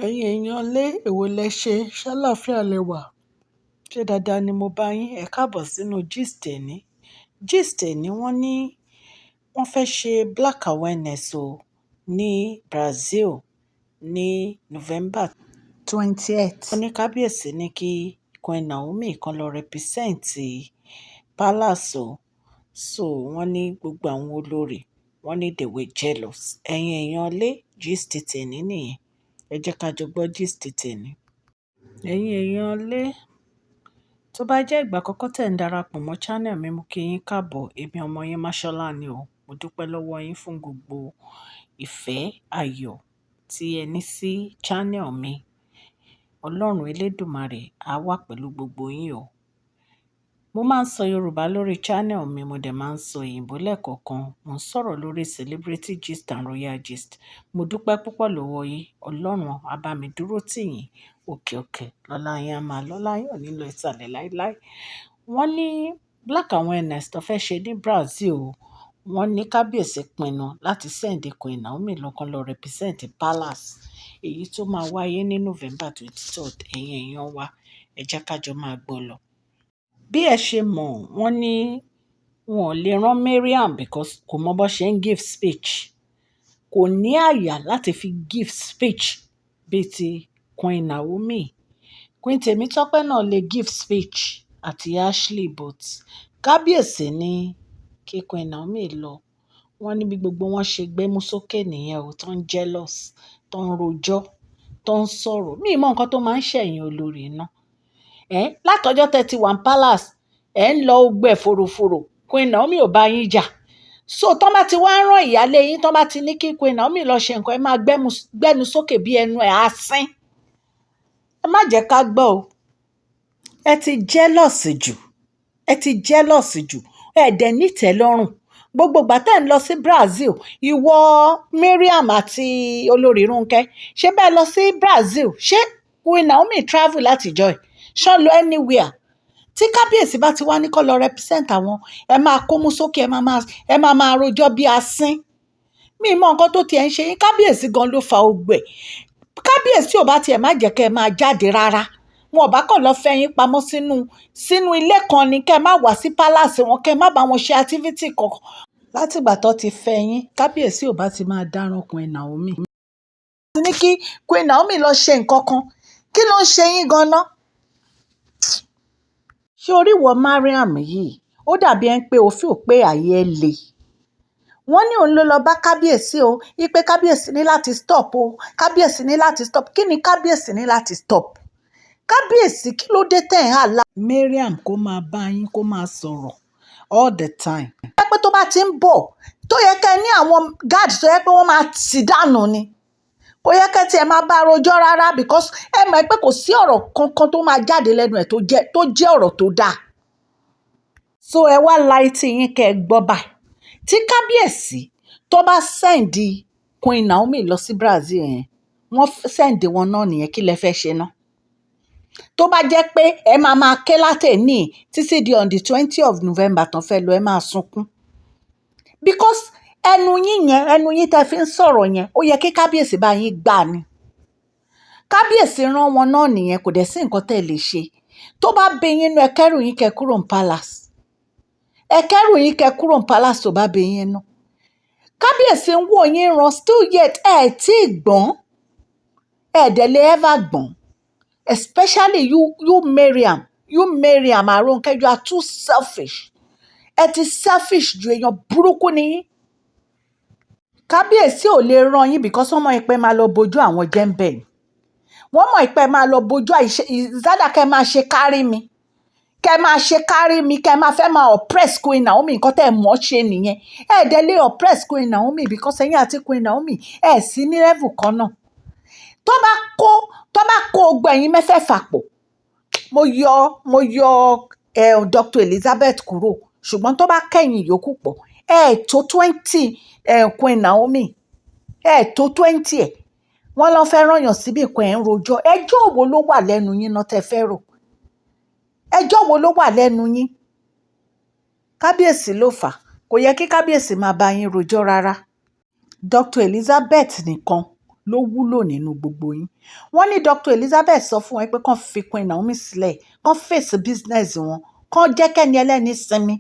Ẹ̀yin èèyàn lé èwo lẹ ṣe ṣàlàáfíà lẹ wà ṣé dáadáa ni mo bá yín ẹ káàbọ̀ sínú gist ẹ̀ní wọ́n ní wọ́n fẹ́ ṣe black awareness o ní Brazil ní November 20th. wọ́n ní kábíyèsí ní kí Queen Naomi kan lọ represent palace o, so wọ́n ní gbogbo àwọn olórí wọ́n ní they were jealous. Ẹ̀yin èèyàn lé gist tẹ̀ní nìyẹn, ẹ jẹ́ ká jọ gbọ́ gist tẹ̀ní. Ẹ̀yin èèyàn lé, tó bá jẹ́ ìgbà àkọ́kọ́ tẹ̀ ń darapọ̀ mọ́ channel mi, mo kí yín káàbọ̀. Èmi ọmọ yín Máṣọ́lá ni o. Mo dúpẹ́ lọ́wọ́ yín fún gbogbo ìfẹ́ ayọ̀ tí ẹ ní sí channel mi. Ọlọ́run Elédùmarè á wà pẹ̀lú gbogbo yín o. Mo máa ń sọ Yorùbá lórí channel mi, mo dẹ̀ máa ń sọ òyìnbó lẹ́ẹ̀kọ̀ọ̀kan. Mo ń sọ̀rọ̀ lórí celebrity gist and royal gist. Mo dúpẹ́ púpọ̀ lọ́wọ́ yín. Ọlọ́run á bá mi dúró tì yín. Òkè òkè lọ́lá yín á máa lọ́lá yín ò ní lọ ìsàlẹ̀ láíláí. Wọ́n ní black awareness tó fẹ́ ṣe ní Brazil o. Wọ́n ní kábíyèsí pinnu láti send Queen Naomi lọ́kàn lọ represent palace, èyí tó máa wáyé ní November 23rd. Ẹ̀yin èèyàn wa, ẹ jẹ́ ká jọ máa gbọ́ lọ. Bí ẹ ṣe mọ̀, wọ́n ní wọn ò lè rán Mariam because kò mọ bó ṣe ń give speech. Kò ní àyà láti fi give speech bíi ti Queen Naomi. Queen Tèmítọ́pẹ́ náà lè give speech àti Ashley, but kábíyèsí ní kí Queen Naomi lọ. Wọ́n ní bí gbogbo wọn ṣe gbémú sókè nìyẹn o, tó ń jealous, tó ń rojọ́, tó ń sọ̀rọ̀. Mi ì mọ nǹkan tó máa ń ṣẹ̀yìn olórí náà. Látọjọ́ tẹ́ ti wà ní palace, ń lọ ogbẹ́ fòròfòrò. Queen Naomi ò bá yín jà. So tọ́ bá ti wá rán ìyálé yín, tọ́ bá ti ní kí Queen Naomi lọ ṣe nǹkan, ẹ máa gbẹ́nu sókè bí ẹnu ẹ̀ á sín. Ẹ má jẹ́ ká gbọ́ o. Ẹ ti jealous jù. Ẹ ti jealous jù. Ẹ dẹ̀ nítẹ̀lọ́rùn. Gbogbo ìgbà tẹ́ ń lọ sí Brazil, ìwọ Mariam àti Olori Ronke, ṣé bẹ́ẹ̀ lọ sí Brazil? Ṣé Queen Naomi travel láti joy? Ṣọ́ lọ anywhere? Tí kábíyèsí bá ti wá ní kó lọ represent àwọn, ẹ máa kómú sókè, ẹ máa rojọ́ bí asín. Mi ì mọ nǹkan tó tiẹ̀ ń ṣe yín. Kábíyèsí gan ló fa ogbè. Kábíyèsí ò bá tiẹ̀ má jẹ́ kẹ́ ẹ máa jáde rárá. Wọn ò bá kàn lọ fẹ́ yín pamọ́ sínú ilé kan ni, kẹ́ ẹ má wá sí palace wọn, kẹ́ ẹ má bá wọn ṣe activity kankan. Látìgbà tó ti fẹ́ yín, kábíyèsí ò bá ti máa dáràn Queen Naomi. Ní kí Queen Naomi lọ ṣe nǹkan kan, kí ló ń ṣe yín gan-an? Ṣé orí wọ Mariam yìí? Ó dàbí ẹni pé òfin ò pé ààyè ẹ le. Wọ́n ní òun ló lọ bá kábíyèsí o, wípé kábíyèsí ní láti stop o, kábíyèsí ní láti stop. Kí ni kábíyèsí ní láti stop? Kábíyèsí kí ló dé tẹ̀ ń hàlá Mariam kó máa bá yín, kó máa sọ̀rọ̀ all the time? Ẹ pé tó bá ti ń bọ̀, tó yẹ kẹ́ ẹ ní àwọn guard tó yẹ pé wọ́n máa tì dànù ni. Kò yẹ kẹ́ tiẹ̀ máa bá rojọ́ rárá, because ẹ mọ̀ pé kò sí ọ̀rọ̀ kankan tó máa jáde lẹ́nu ẹ̀ tó jẹ́ ọ̀rọ̀ tó dáa. So ẹ wá la etí yín kẹ́ ẹ gbọ́ báyìí. Tí kábíyèsí tó bá send Queen Naomi lọ sí Brazil yẹn, wọ́n send wọn náà nìyẹn, kí lẹ fẹ́ ṣe náà? Tó bá jẹ́ pé ẹ máa ké látẹ̀ní títí di on the 20th of November tán fẹ́ lọ, ẹ máa sunkún. Because ẹnu yín tẹ́ fi ń sọ̀rọ̀ yẹn, ó yẹ kí kábíyèsí bá yín gbà ni. Kábíyèsí rán wọn náà nìyẹn, kò dẹ̀ sí nǹkan tẹ́ lè ṣe. Tó bá bí yín nú, ẹ kẹ́rù yín kẹ́ kúrò ní palace. Ẹ kẹ́rù yín kẹ́ kúrò ní palace tó bá bí yín nú. Kábíyèsí ń wò yín ràn, still yet ẹ tí ì gbọ́n. Ẹ dẹ̀ lè ever gbọ́n. Especially you Mariam Ronke, you are too selfish. Ẹ ti selfish ju, èèyàn burúkú ni yín. Kábíyèsí ò lè rán yín because wọ́n mọ̀ pé máa lọ bojú àwọn jẹ́ńbẹ̀ ni. Wọ́n mọ̀ pé máa lọ bojú ìzádà, kẹ́ máa ṣe kárí mi. Kẹ́ máa ṣe kárí mi, kẹ́ máa fẹ́ máa oppress Queen Naomi, nǹkan tẹ́ ẹ mọ̀ ṣe nìyẹn. Ẹ dẹ̀ lè oppress Queen Naomi because ẹ̀yin àti Queen Naomi ẹ sí ní level kan náà. Tó bá kó ogbó ẹ̀yin mẹ́fẹ̀ẹ̀fà pọ̀, mo yọ Dr. Elizabeth kúrò, ṣùgbọ́n tó bá kẹ́yìn yòókù pọ̀, ẹ tó 20 Queen Naomi, ẹ tó 20 ẹ̀. Wọ́n lọ fẹ́ rányàn síbí kan ẹ̀ ń rojọ́. Ẹjọ́ wo ló wà lẹ́nu yín náà tẹ́ fẹ́ rò? Ẹjọ́ wo ló wà lẹ́nu yín? Kábíyèsí ló fà. Kò yẹ kí kábíyèsí máa bá yín rojọ́ rárá. Dr. Elizabeth nìkan ló wúlò nínú gbogbo yín. Wọ́n ní Dr. Elizabeth sọ fún wọn pé kán fi Queen Naomi sílẹ̀, kán fèsì business wọn, kán jẹ́ kẹ́ni ẹlẹ́ni sinmi.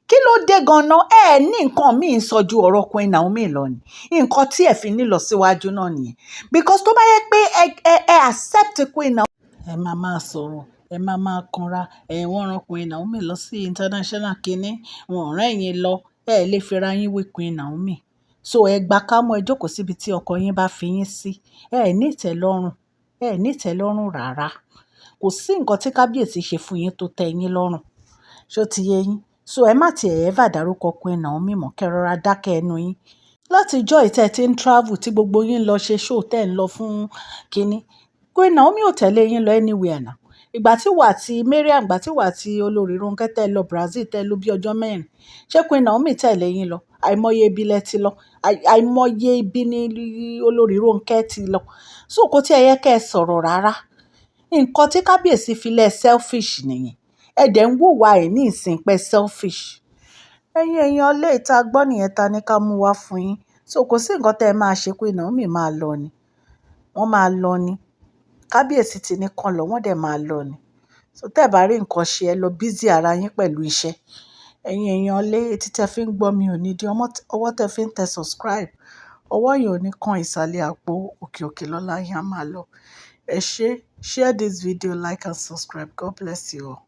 Kí ló dé gan-an? Ẹ ní nǹkan míì sọ ju ọ̀rọ̀ Queen Naomi lọ ni. Nǹkan tí ẹ fi ní lọ síwájú náà nìyẹn. Because tó bá yẹ pé ẹ accept Queen Naomi, ẹ máa sọ̀rọ̀, ẹ máa kanra, wọ́n ran Queen Naomi lọ sí international kínní, wọn ò rán ẹ̀yin lọ, ẹ lè fira yín wé Queen Naomi. So ẹ gbà ká mọ́ ẹ jókòó síbi tí ọkọ yín bá fi yín sí. Ẹ ní ìtẹ́lọ́rùn, ẹ ní ìtẹ́lọ́rùn rárá. Kò sí nǹkan tí kábíyèsí ṣe fún yín tó tẹ́ yín lọ́rùn. Ṣó ti yé yín? So ẹ má ti ever dárúkọ Queen Naomi mọ́, kẹ́ rọra dákẹ́ ẹnu yín. Láti ijọ́ yìí tẹ́ ẹ ti ń travel tí gbogbo yín lọ ṣe show tẹ́ ẹ ń lọ fún kínní. Queen Naomi ò tẹ̀lé yín lọ anywhere now. Ìgbà tí wà tí Mariam, ìgbà tí wà tí Olori Ronke tẹ́ ẹ lọ Brazil tẹ́ ẹ lọ bí ọjọ́ mẹ́rin. Ṣé Queen Naomi tẹ̀lé yín lọ? Àìmọye ibi lẹ ti lọ. Àìmọye ibi ni Olori Ronke ti lọ. So kò tí ẹ yẹ kẹ́ ẹ sọ̀rọ̀ rárá. Nǹkan tí kábíyèsí fi lẹ̀ selfish nìyẹn. Ẹ dẹ̀ ń wùwà ẹ̀ ní ìsìn pé selfish. Ẹ̀yin èèyàn lè ta gbọ́ nìyẹn ta ní ká mú wá fún yín. So kò sí nǹkan tẹ́ ẹ máa ṣe, Queen Naomi máa lọ ni. Wọ́n máa lọ ni. Kábíyèsí ti ní kán lọ, wọ́n dẹ̀ máa lọ ni. So tẹ́ ẹ bá rí nǹkan ṣe, ẹ lọ busy ara yín pẹ̀lú iṣẹ́. Ẹ̀yin èèyàn lé etí tẹ́ fi ń gbọ́ mi ò ní di, ọwọ́ tẹ́ fi ń tẹ subscribe. Ọwọ́ yẹn ò ní kan ìsàlẹ̀ àpò, òkè òkè lọ́la yín á máa lọ. Ẹ ṣé, share this video, like and subscribe. God bless you all.